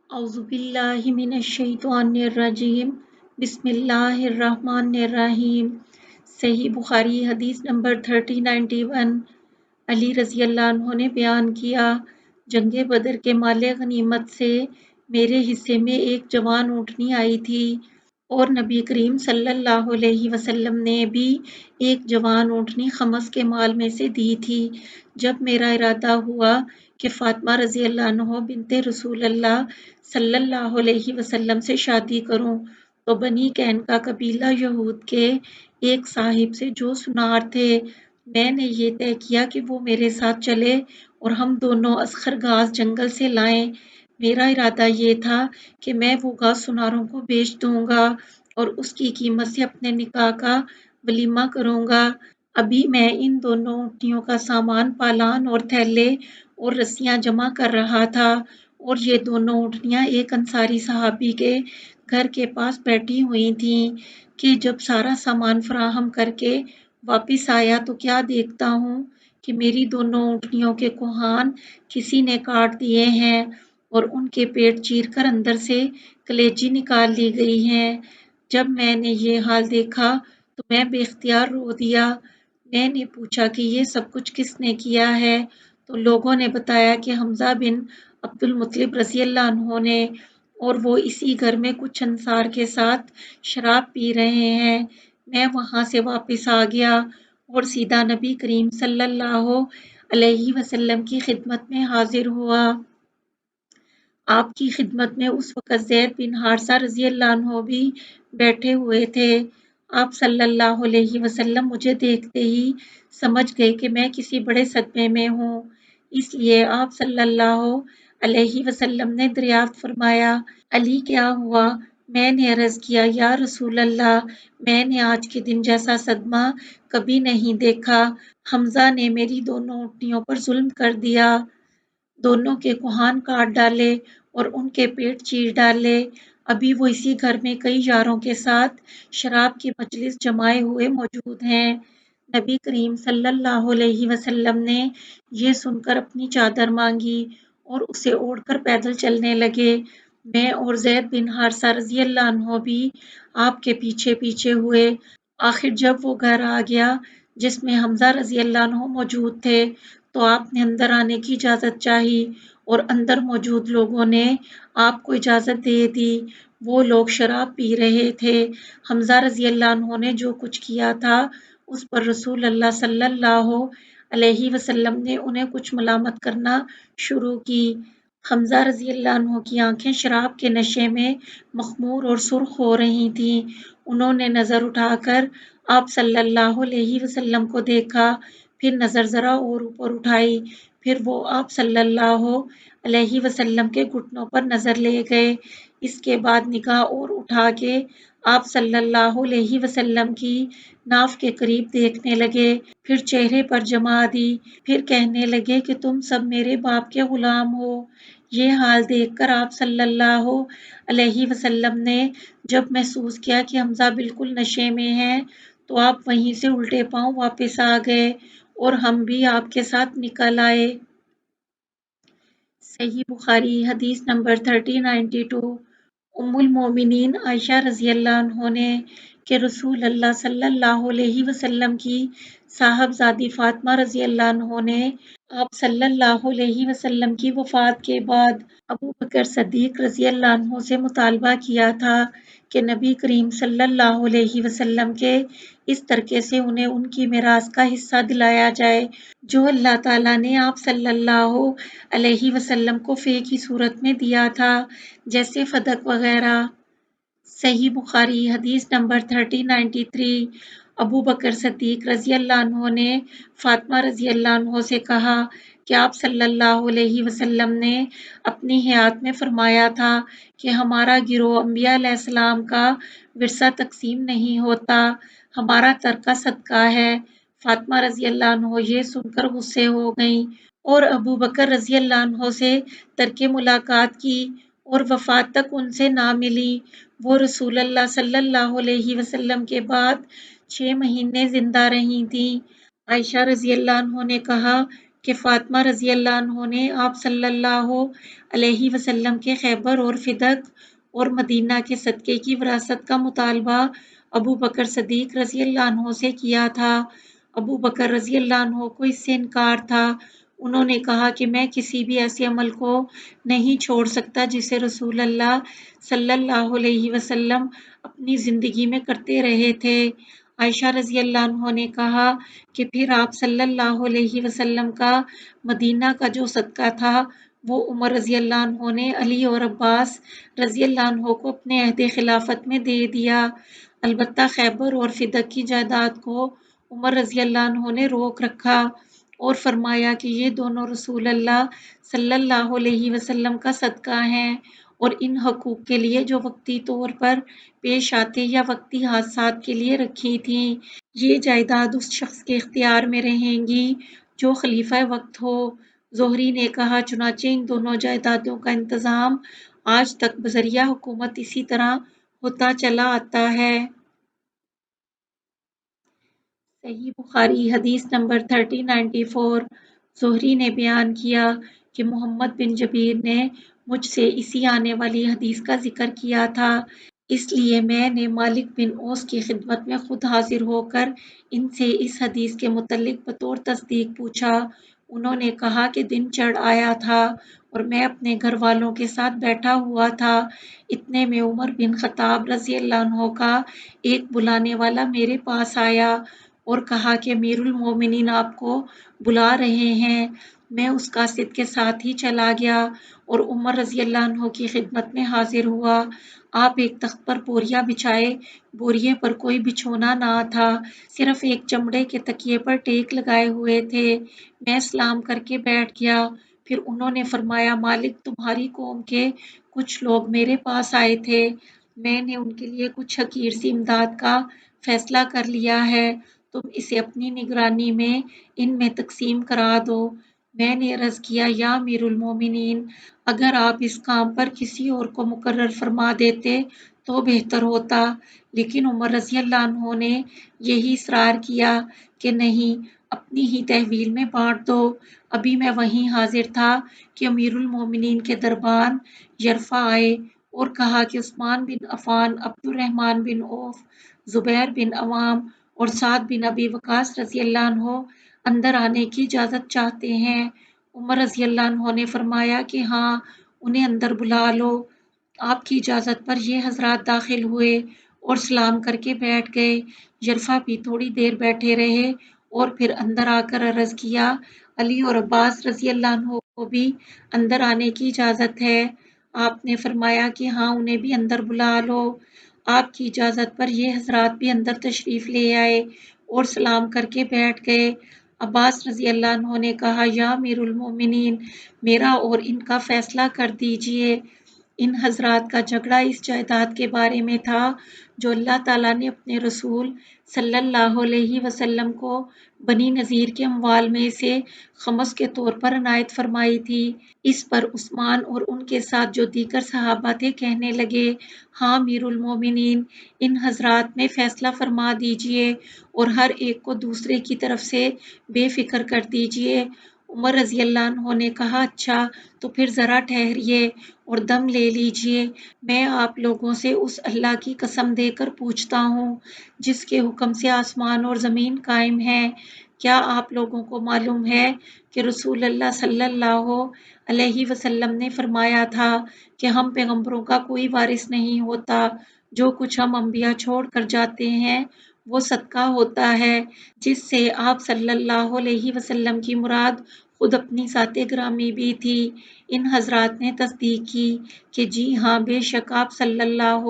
اعوذ باللہ من الشیطان الرجیم بسم اللہ الرحمن الرحیم۔ صحیح بخاری حدیث نمبر 3091۔ علی رضی اللہ عنہ نے بیان کیا، جنگ بدر کے مال غنیمت سے میرے حصے میں ایک جوان اونٹنی آئی تھی اور نبی کریم صلی اللہ علیہ وسلم نے بھی ایک جوان اونٹنی خمس کے مال میں سے دی تھی۔ جب میرا ارادہ ہوا کہ فاطمہ رضی اللہ عنہ بنت رسول اللہ صلی اللہ علیہ وسلم سے شادی کروں، تو بنی کا قبیلہ یہود کے ایک صاحب سے جو سنار تھے، میں نے یہ طے کیا کہ وہ میرے ساتھ چلے اور ہم دونوں اسخر گھاس جنگل سے لائیں۔ میرا ارادہ یہ تھا کہ میں وہ گھاس سناروں کو بیچ دوں گا اور اس کی قیمت سے اپنے نکاح کا ولیمہ کروں گا۔ ابھی میں ان دونوں اونٹنیوں کا سامان، پالان اور تھیلے اور رسیاں جمع کر رہا تھا، اور یہ دونوں اونٹنیاں ایک انصاری صحابی کے گھر کے پاس بیٹھی ہوئی تھیں کہ جب سارا سامان فراہم کر کے واپس آیا تو کیا دیکھتا ہوں کہ میری دونوں اونٹنیوں کے کوہان کسی نے کاٹ دیے ہیں اور ان کے پیٹ چیر کر اندر سے کلیجی نکال لی گئی ہیں۔ جب میں نے یہ حال دیکھا تو میں بے اختیار رو دیا۔ میں نے پوچھا کہ یہ سب کچھ کس نے کیا ہے، تو لوگوں نے بتایا کہ حمزہ بن عبد المطلب رضی اللہ عنہ نے، اور وہ اسی گھر میں کچھ انصار کے ساتھ شراب پی رہے ہیں۔ میں وہاں سے واپس آ گیا اور سیدھا نبی کریم صلی اللہ علیہ وسلم کی خدمت میں حاضر ہوا۔ آپ کی خدمت میں اس وقت زید بن حارثہ رضی اللہ عنہ بھی بیٹھے ہوئے تھے۔ آپ صلی اللہ علیہ وسلم مجھے دیکھتے ہی سمجھ گئے کہ میں کسی بڑے صدمے میں ہوں، اس لیے آپ صلی اللہ علیہ وسلم نے دریافت فرمایا، علی کیا ہوا؟ میں نے عرض کیا، یا رسول اللہ، میں نے آج کے دن جیسا صدمہ کبھی نہیں دیکھا۔ حمزہ نے میری دونوں اونٹنیوں پر ظلم کر دیا، دونوں کے کوہان کاٹ ڈالے اور ان کے پیٹ چیر ڈالے۔ ابھی وہ اسی گھر میں کئی یاروں کے ساتھ شراب کی مجلس جمائے ہوئے موجود ہیں۔ نبی کریم صلی اللہ علیہ وسلم نے یہ سن کر اپنی چادر مانگی اور اسے اوڑھ کر پیدل چلنے لگے۔ میں اور زید بن حارثہ رضی اللہ عنہ بھی آپ کے پیچھے پیچھے ہوئے۔ آخر جب وہ گھر آ گیا جس میں حمزہ رضی اللہ عنہ موجود تھے تو آپ نے اندر آنے کی اجازت چاہی اور اندر موجود لوگوں نے آپ کو اجازت دے دی۔ وہ لوگ شراب پی رہے تھے۔ حمزہ رضی اللہ عنہ نے جو کچھ کیا تھا اس پر رسول اللہ صلی اللہ علیہ وسلم نے انہیں کچھ ملامت کرنا شروع کی۔ حمزہ رضی اللہ عنہ کی آنکھیں شراب کے نشے میں مخمور اور سرخ ہو رہی تھیں۔ انہوں نے نظر اٹھا کر آپ صلی اللہ علیہ وسلم کو دیکھا، پھر نظر ذرا اور اوپر اٹھائی، پھر وہ آپ صلی اللہ علیہ وسلم کے گھٹنوں پر نظر لے گئے۔ اس کے بعد نگاہ اور اٹھا کے آپ صلی اللہ علیہ وسلم کی ناف کے قریب دیکھنے لگے، پھر چہرے پر جما دی، پھر کہنے لگے کہ تم سب میرے باپ کے غلام ہو۔ یہ حال دیکھ کر آپ صلی اللہ علیہ وسلم نے جب محسوس کیا کہ حمزہ بالکل نشے میں ہیں تو آپ وہیں سے الٹے پاؤں واپس آ گئے اور ہم بھی آپ کے ساتھ نکل آئے۔ صحیح بخاری حدیث نمبر 3092۔ ام المومنین عائشہ رضی اللہ عنہ نے کہ رسول اللہ صلی اللہ علیہ وسلم کی صاحبزادی فاطمہ رضی اللہ عنہ نے آپ صلی اللہ علیہ وسلم کی وفات کے بعد ابو بکر صدیق رضی اللہ عنہ سے مطالبہ کیا تھا کہ نبی کریم صلی اللہ علیہ وسلم کے اس ترکے سے انہیں ان کی میراث کا حصہ دلایا جائے جو اللہ تعالیٰ نے آپ صلی اللہ علیہ وسلم کو فے کی صورت میں دیا تھا، جیسے فدق وغیرہ۔ صحیح بخاری حدیث نمبر 3093۔ ابو بکر صدیق رضی اللہ عنہ نے فاطمہ رضی اللہ عنہ سے کہا کہ آپ صلی اللہ علیہ وسلم نے اپنی حیات میں فرمایا تھا کہ ہمارا گروہ انبیاء علیہ السلام کا ورثہ تقسیم نہیں ہوتا، ہمارا ترکہ صدقہ ہے۔ فاطمہ رضی اللہ عنہ یہ سن کر غصے ہو گئیں اور ابو بکر رضی اللہ عنہ سے ترک ملاقات کی اور وفات تک ان سے نہ ملی۔ وہ رسول اللہ صلی اللہ علیہ وسلم کے بعد 6 مہینے زندہ رہی تھیں۔ عائشہ رضی اللہ عنہ نے کہا، کہ فاطمہ رضی اللہ عنہ نے آپ صلی اللہ علیہ وسلم کے خیبر اور فدق اور مدینہ کے صدقے کی وراثت کا مطالبہ ابو بکر صدیق رضی اللہ عنہ سے کیا تھا۔ ابو بکر رضی اللہ عنہ کو اس سے انکار تھا۔ انہوں نے کہا کہ میں کسی بھی ایسے عمل کو نہیں چھوڑ سکتا جسے رسول اللہ صلی اللہ علیہ وسلم اپنی زندگی میں کرتے رہے تھے۔ عائشہ رضی اللہ عنہ نے کہا کہ پھر آپ صلی اللہ علیہ وسلم کا مدینہ کا جو صدقہ تھا وہ عمر رضی اللہ عنہ نے علی اور عباس رضی اللہ عنہ کو اپنے عہد خلافت میں دے دیا۔ البتہ خیبر اور فدق کی جائیداد کو عمر رضی اللہ عنہ نے روک رکھا اور فرمایا کہ یہ دونوں رسول اللہ صلی اللہ علیہ وسلم کا صدقہ ہیں اور ان حقوق کے لیے جو وقتی طور پر پیش آتے یا وقتی حادثات کے لیے رکھی تھیں، یہ جائیداد اس شخص کے اختیار میں رہیں گی جو خلیفہ وقت ہو۔ زہری نے کہا چنانچہ ان دونوں جائیدادوں کا انتظام آج تک بذریعہ حکومت اسی طرح ہوتا چلا آتا ہے۔ صحیح بخاری حدیث نمبر 3094 زہری نے بیان کیا کہ محمد بن جبیر نے مجھ سے اسی آنے والی حدیث کا ذکر کیا تھا، اس لیے میں نے مالک بن اوس کی خدمت میں خود حاضر ہو کر ان سے اس حدیث کے متعلق بطور تصدیق پوچھا۔ انہوں نے کہا کہ دن چڑھ آیا تھا اور میں اپنے گھر والوں کے ساتھ بیٹھا ہوا تھا، اتنے میں عمر بن خطاب رضی اللہ عنہ کا ایک بلانے والا میرے پاس آیا اور کہا کہ امیر المومنین آپ کو بلا رہے ہیں۔ میں اس قاصد کے ساتھ ہی چلا گیا اور عمر رضی اللہ عنہ کی خدمت میں حاضر ہوا۔ آپ ایک تخت پر بوریا بچھائے، بوریے پر کوئی بچھونا نہ تھا، صرف ایک چمڑے کے تکیے پر ٹیک لگائے ہوئے تھے۔ میں سلام کر کے بیٹھ گیا، پھر انہوں نے فرمایا مالک تمہاری قوم کے کچھ لوگ میرے پاس آئے تھے، میں نے ان کے لیے کچھ حقیر سی امداد کا فیصلہ کر لیا ہے، تم اسے اپنی نگرانی میں ان میں تقسیم کرا دو۔ میں نے عرض کیا یا امیر المومنین، اگر آپ اس کام پر کسی اور کو مقرر فرما دیتے تو بہتر ہوتا، لیکن عمر رضی اللہ عنہ نے یہی اصرار کیا کہ نہیں، اپنی ہی تحویل میں بانٹ دو۔ ابھی میں وہیں حاضر تھا کہ امیر المومنین کے دربان یرفع آئے اور کہا کہ عثمان بن عفان، عبد الرحمن بن عوف، زبیر بن عوام اور سعد بن ابی وقاص رضی اللہ عنہ اندر آنے کی اجازت چاہتے ہیں۔ عمر رضی اللہ عنہ نے فرمایا کہ ہاں، انہیں اندر بلا لو۔ آپ کی اجازت پر یہ حضرات داخل ہوئے اور سلام کر کے بیٹھ گئے۔ یرفع بھی تھوڑی دیر بیٹھے رہے اور پھر اندر آ کر عرض کیا علی اور عباس رضی اللہ عنہ کو بھی اندر آنے کی اجازت ہے؟ آپ نے فرمایا کہ ہاں، انہیں بھی اندر بلا لو۔ آپ کی اجازت پر یہ حضرات بھی اندر تشریف لے آئے اور سلام کر کے بیٹھ گئے۔ عباس رضی اللہ عنہ نے کہا یا امیر المومنین، میرا اور ان کا فیصلہ کر دیجئے۔ ان حضرات کا جھگڑا اس جائیداد کے بارے میں تھا جو اللہ تعالیٰ نے اپنے رسول صلی اللہ علیہ وسلم کو بنی نذیر کے اموال میں سے خمس کے طور پر عنایت فرمائی تھی۔ اس پر عثمان اور ان کے ساتھ جو دیگر صحابہ تھے کہنے لگے ہاں امیر المومنین، ان حضرات میں فیصلہ فرما دیجئے اور ہر ایک کو دوسرے کی طرف سے بے فکر کر دیجئے۔ عمر رضی اللہ عنہ نے کہا اچھا، تو پھر ذرا ٹھہریے اور دم لے لیجئے، میں آپ لوگوں سے اس اللہ کی قسم دے کر پوچھتا ہوں جس کے حکم سے آسمان اور زمین قائم ہیں، کیا آپ لوگوں کو معلوم ہے کہ رسول اللہ صلی اللہ علیہ وسلم نے فرمایا تھا کہ ہم پیغمبروں کا کوئی وارث نہیں ہوتا، جو کچھ ہم انبیاء چھوڑ کر جاتے ہیں وہ صدقہ ہوتا ہے، جس سے آپ صلی اللہ علیہ وسلم کی مراد خود اپنی ذات گرامی بھی تھی۔ ان حضرات نے تصدیق کی کہ جی ہاں، بے شک آپ صلی اللہ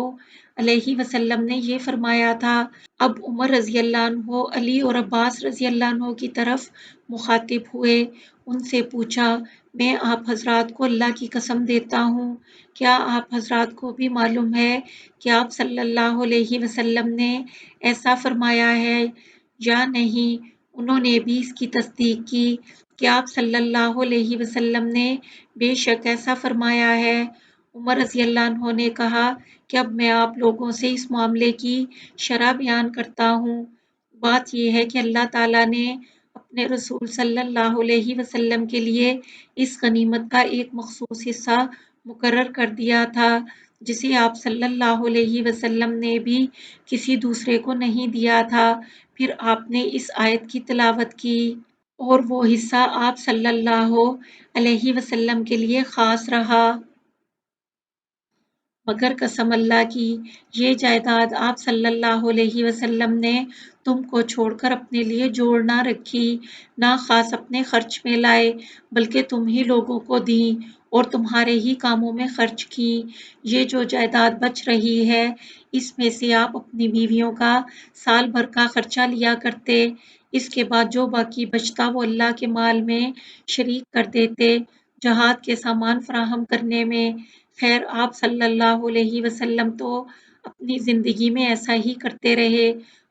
علیہ وسلم نے یہ فرمایا تھا۔ اب عمر رضی اللہ عنہ علی اور عباس رضی اللہ عنہ کی طرف مخاطب ہوئے، ان سے پوچھا میں آپ حضرات کو اللہ کی قسم دیتا ہوں، کیا آپ حضرات کو بھی معلوم ہے کہ آپ صلی اللہ علیہ وسلم نے ایسا فرمایا ہے یا نہیں؟ انہوں نے بھی اس کی تصدیق کی کہ آپ صلی اللہ علیہ وسلم نے بے شک ایسا فرمایا ہے۔ عمر رضی اللہ عنہ نے کہا کہ اب میں آپ لوگوں سے اس معاملے کی شرح بیان کرتا ہوں۔ بات یہ ہے کہ اللہ تعالیٰ نے اپنے رسول صلی اللہ علیہ وسلم کے لیے اس غنیمت کا ایک مخصوص حصہ مقرر کر دیا تھا جسے آپ صلی اللہ علیہ وسلم نے بھی کسی دوسرے کو نہیں دیا تھا۔ پھر آپ نے اس آیت کی تلاوت کی اور وہ حصہ آپ صلی اللہ علیہ وسلم کے لیے خاص رہا۔ مگر قسم اللہ کی یہ جائیداد آپ صلی اللہ علیہ وسلم نے تم کو چھوڑ کر اپنے لیے جوڑ نہ رکھی، نہ خاص اپنے خرچ میں لائے، بلکہ تم ہی لوگوں کو دیں اور تمہارے ہی کاموں میں خرچ کی۔ یہ جو جائیداد بچ رہی ہے اس میں سے آپ اپنی بیویوں کا سال بھر کا خرچہ لیا کرتے، اس کے بعد جو باقی بچتا وہ اللہ کے مال میں شریک کر دیتے، جہاد کے سامان فراہم کرنے میں۔ خیر آپ صلی اللہ علیہ وسلم تو اپنی زندگی میں ایسا ہی کرتے رہے۔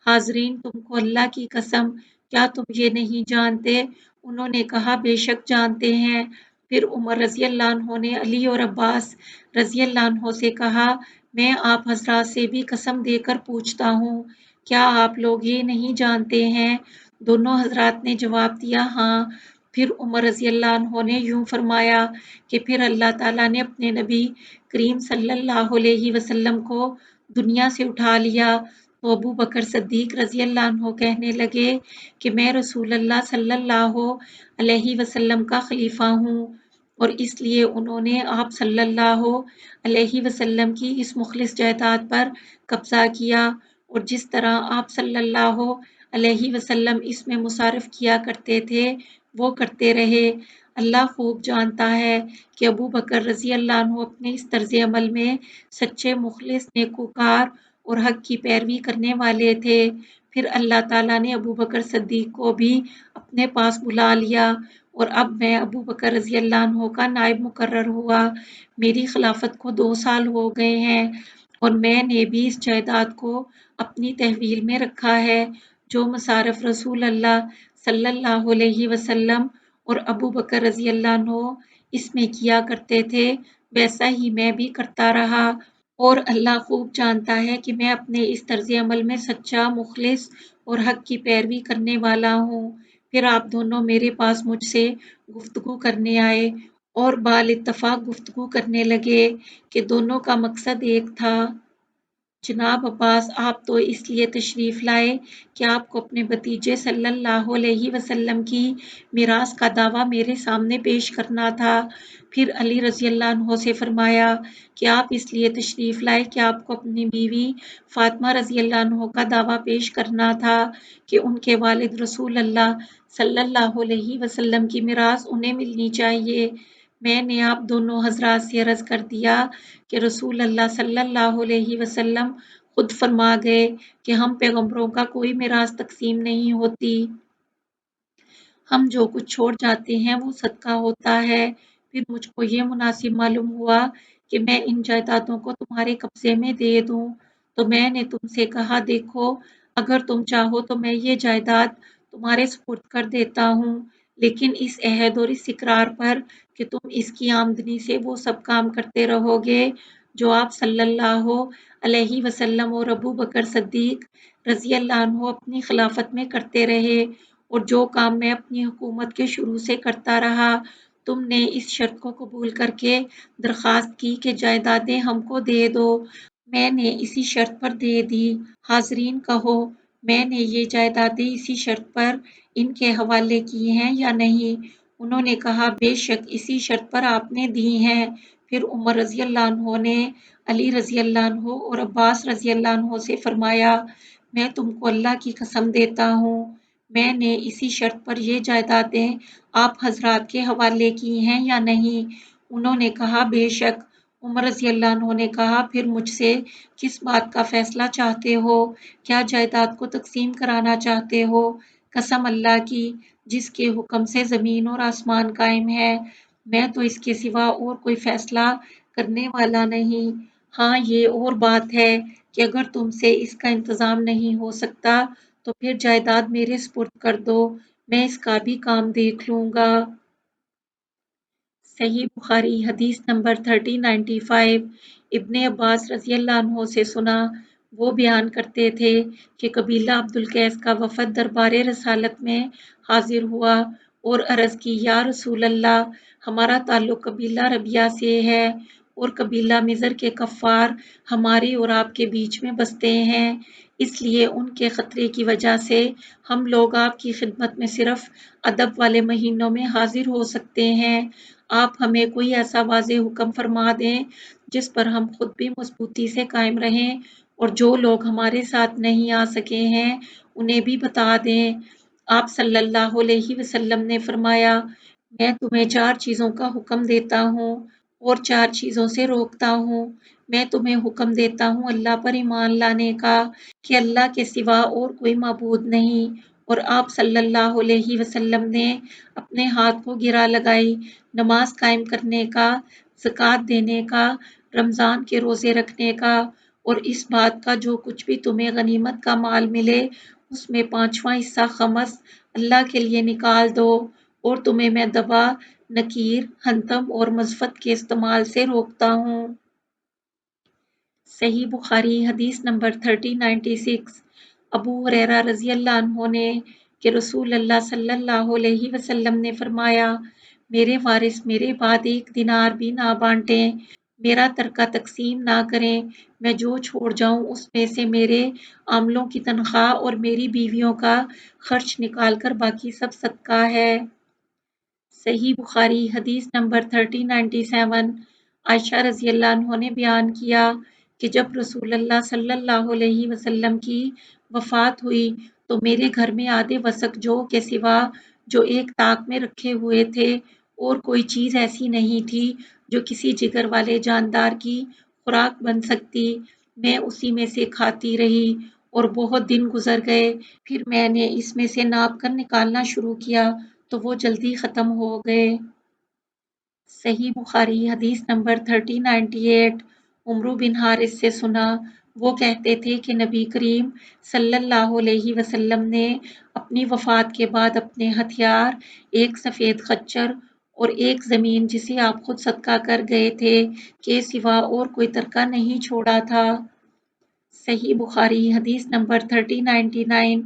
حاضرین تم کو اللہ کی قسم کیا تم یہ نہیں جانتے؟ انہوں نے کہا بے شک جانتے ہیں۔ پھر عمر رضی اللہ عنہ نے علی اور عباس رضی اللہ عنہ سے کہا میں آپ حضرات سے بھی قسم دے کر پوچھتا ہوں کیا آپ لوگ یہ نہیں جانتے ہیں؟ دونوں حضرات نے جواب دیا ہاں۔ پھر عمر رضی اللہ عنہ نے یوں فرمایا کہ پھر اللہ تعالیٰ نے اپنے نبی کریم صلی اللہ علیہ وسلم کو دنیا سے اٹھا لیا تو ابو بکر صدیق رضی اللہ عنہ کہنے لگے کہ میں رسول اللہ صلی اللہ علیہ وسلم کا خلیفہ ہوں، اور اس لیے انہوں نے آپ صلی اللہ علیہ وسلم کی اس مخلص جائیداد پر قبضہ کیا، اور جس طرح آپ صلی اللہ علیہ وسلم اس میں مصارف کیا کرتے تھے وہ کرتے رہے۔ اللہ خوب جانتا ہے کہ ابو بکر رضی اللہ عنہ اپنے اس طرز عمل میں سچے مخلص نیکوکار اور حق کی پیروی کرنے والے تھے۔ پھر اللہ تعالیٰ نے ابو بکر صدیق کو بھی اپنے پاس بلا لیا اور اب میں ابو بکر رضی اللہ عنہ کا نائب مقرر ہوا۔ میری خلافت کو 2 سال ہو گئے ہیں اور میں نے بھی اس جائیداد کو اپنی تحویل میں رکھا ہے۔ جو مصارف رسول اللہ صلی اللہ علیہ وسلم اور ابو بکر رضی اللہ عنہ اس میں کیا کرتے تھے ویسا ہی میں بھی کرتا رہا، اور اللہ خوب جانتا ہے کہ میں اپنے اس طرز عمل میں سچا مخلص اور حق کی پیروی کرنے والا ہوں۔ پھر آپ دونوں میرے پاس مجھ سے گفتگو کرنے آئے اور بال اتفاق گفتگو کرنے لگے کہ دونوں کا مقصد ایک تھا۔ جناب عباس آپ تو اس لیے تشریف لائے کہ آپ کو اپنے بھتیجے صلی اللہ علیہ وسلم کی میراث کا دعویٰ میرے سامنے پیش کرنا تھا۔ پھر علی رضی اللہ عنہ سے فرمایا کہ آپ اس لیے تشریف لائے کہ آپ کو اپنی بیوی فاطمہ رضی اللہ عنہ کا دعویٰ پیش کرنا تھا کہ ان کے والد رسول اللہ صلی اللہ علیہ وسلم کی میراث انہیں ملنی چاہیے۔ میں نے آپ دونوں حضرات سے عرض کر دیا کہ رسول اللہ صلی اللہ علیہ وسلم خود فرما گئے کہ ہم پیغمبروں کا کوئی میراث تقسیم نہیں ہوتی، ہم جو کچھ چھوڑ جاتے ہیں وہ صدقہ ہوتا ہے۔ پھر مجھ کو یہ مناسب معلوم ہوا کہ میں ان جائیدادوں کو تمہارے قبضے میں دے دوں، تو میں نے تم سے کہا دیکھو اگر تم چاہو تو میں یہ جائیداد تمہارے سپرد کر دیتا ہوں، لیکن اس عہد اور اس اقرار پر کہ تم اس کی آمدنی سے وہ سب کام کرتے رہو گے جو آپ صلی اللہ علیہ وسلم اور ابو بکر صدیق رضی اللہ عنہ اپنی خلافت میں کرتے رہے، اور جو کام میں اپنی حکومت کے شروع سے کرتا رہا۔ تم نے اس شرط کو قبول کر کے درخواست کی کہ جائیدادیں ہم کو دے دو، میں نے اسی شرط پر دے دی۔ حاضرین کہو میں نے یہ جائیدادیں اسی شرط پر ان کے حوالے کی ہیں یا نہیں؟ انہوں نے کہا بے شک اسی شرط پر آپ نے دی ہیں۔ پھر عمر رضی اللہ عنہ نے علی رضی اللہ عنہ اور عباس رضی اللہ عنہ سے فرمایا میں تم کو اللہ کی قسم دیتا ہوں میں نے اسی شرط پر یہ جائیدادیں آپ حضرات کے حوالے کی ہیں یا نہیں؟ انہوں نے کہا بے شک۔ عمر رضی اللہ عنہ نے کہا پھر مجھ سے کس بات کا فیصلہ چاہتے ہو؟ کیا جائیداد کو تقسیم کرانا چاہتے ہو؟ قسم اللہ کی جس کے حکم سے زمین اور آسمان قائم ہے، میں تو اس کے سوا اور کوئی فیصلہ کرنے والا نہیں۔ ہاں یہ اور بات ہے کہ اگر تم سے اس کا انتظام نہیں ہو سکتا تو پھر جائیداد میرے سپرد کر دو، میں اس کا بھی کام دیکھ لوں گا۔ صحیح بخاری حدیث نمبر 3095۔ ابن عباس رضی اللہ عنہ سے سنا وہ بیان کرتے تھے کہ قبیلہ عبدالقیس کا وفد دربار رسالت میں حاضر ہوا اور عرض کی، یا رسول اللہ، ہمارا تعلق قبیلہ ربیہ سے ہے اور قبیلہ مضر کے کفار ہمارے اور آپ کے بیچ میں بستے ہیں، اس لیے ان کے خطرے کی وجہ سے ہم لوگ آپ کی خدمت میں صرف ادب والے مہینوں میں حاضر ہو سکتے ہیں۔ آپ ہمیں کوئی ایسا واضح حکم فرما دیں جس پر ہم خود بھی مضبوطی سے قائم رہیں اور جو لوگ ہمارے ساتھ نہیں آ سکے ہیں انہیں بھی بتا دیں۔ آپ صلی اللہ علیہ وسلم نے فرمایا، میں تمہیں 4 چیزوں کا حکم دیتا ہوں اور 4 چیزوں سے روکتا ہوں۔ میں تمہیں حکم دیتا ہوں اللہ پر ایمان لانے کا کہ اللہ کے سوا اور کوئی معبود نہیں، اور آپ صلی اللہ علیہ وسلم نے اپنے ہاتھ کو گرا لگائی، نماز قائم کرنے کا، زکوٰۃ دینے کا، رمضان کے روزے رکھنے کا، اور اس بات کا جو کچھ بھی تمہیں غنیمت کا مال ملے اس میں 5واں حصہ خمس اللہ کے لیے نکال دو، اور تمہیں میں دبا، نکیر، حنطم اور مزفت کے استعمال سے روکتا ہوں۔ صحیح بخاری حدیث نمبر 3096۔ ابو ہریرہ رضی اللہ عنہ نے کہ رسول اللہ صلی اللہ علیہ وسلم نے فرمایا، میرے وارث میرے بعد 1 دینار بھی نہ بانٹیں، میرا ترکہ تقسیم نہ کریں، میں جو چھوڑ جاؤں اس میں سے میرے عاملوں کی تنخواہ اور میری بیویوں کا خرچ نکال کر باقی سب صدقہ ہے۔ صحیح بخاری حدیث نمبر 3097۔ عائشہ رضی اللہ عنہ نے بیان کیا کہ جب رسول اللہ صلی اللہ علیہ وسلم کی وفات ہوئی تو میرے گھر میں آدھے وسق جو کے سوا جو ایک طاق میں رکھے ہوئے تھے اور کوئی چیز ایسی نہیں تھی جو کسی جگر والے جاندار کی خوراک بن سکتی، میں اسی میں سے کھاتی رہی اور بہت دن گزر گئے، پھر میں نے اس میں سے ناپ کر نکالنا شروع کیا تو وہ جلدی ختم ہو گئے۔ صحیح بخاری حدیث نمبر 3098۔ عمرو بن حارث سے سنا، وہ کہتے تھے کہ نبی کریم صلی اللہ علیہ وسلم نے اپنی وفات کے بعد اپنے ہتھیار، ایک سفید خچر اور ایک زمین جسے آپ خود صدقہ کر گئے تھے کے سوا اور کوئی ترکہ نہیں چھوڑا تھا۔ صحیح بخاری حدیث نمبر 3099۔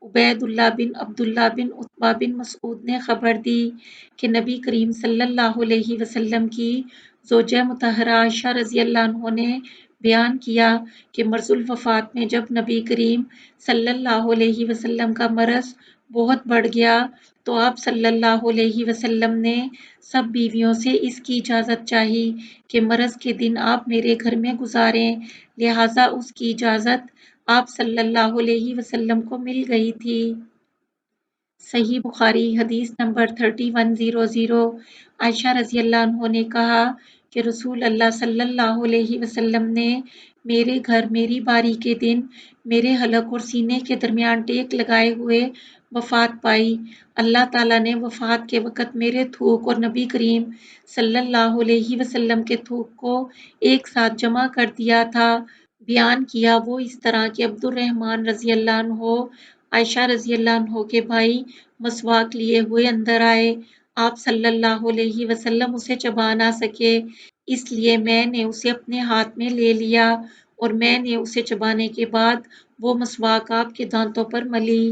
عبید اللہ بن عبداللہ بن عتبہ بن مسعود نے خبر دی کہ نبی کریم صلی اللہ علیہ وسلم کی زوجہ مطہرہ عائشہ رضی اللہ عنہ نے بیان کیا کہ مرض الوفات میں جب نبی کریم صلی اللہ علیہ وسلم کا مرض بہت بڑھ گیا تو آپ صلی اللہ علیہ وسلم نے سب بیویوں سے اس کی اجازت چاہی کہ مرض کے دن آپ میرے گھر میں گزاریں، لہٰذا اس کی اجازت آپ صلی اللہ علیہ وسلم کو مل گئی تھی۔ صحیح بخاری حدیث نمبر 3100۔ عائشہ رضی اللہ عنہ نے کہا کہ رسول اللہ صلی اللہ علیہ وسلم نے میرے گھر میری باری کے دن میرے حلق اور سینے کے درمیان ٹیک لگائے ہوئے وفات پائی۔ اللہ تعالیٰ نے وفات کے وقت میرے تھوک اور نبی کریم صلی اللہ علیہ وسلم کے تھوک کو ایک ساتھ جمع کر دیا تھا۔ بیان کیا وہ اس طرح کہ عبد الرحمن رضی اللہ عنہ عائشہ رضی اللہ عنہ کے بھائی مسواک لیے ہوئے اندر آئے، آپ صلی اللہ علیہ وسلم اسے چبا نہ سکے، اس لیے میں نے اسے اپنے ہاتھ میں لے لیا اور میں نے اسے چبانے کے بعد وہ مسواک آپ کے دانتوں پر ملی۔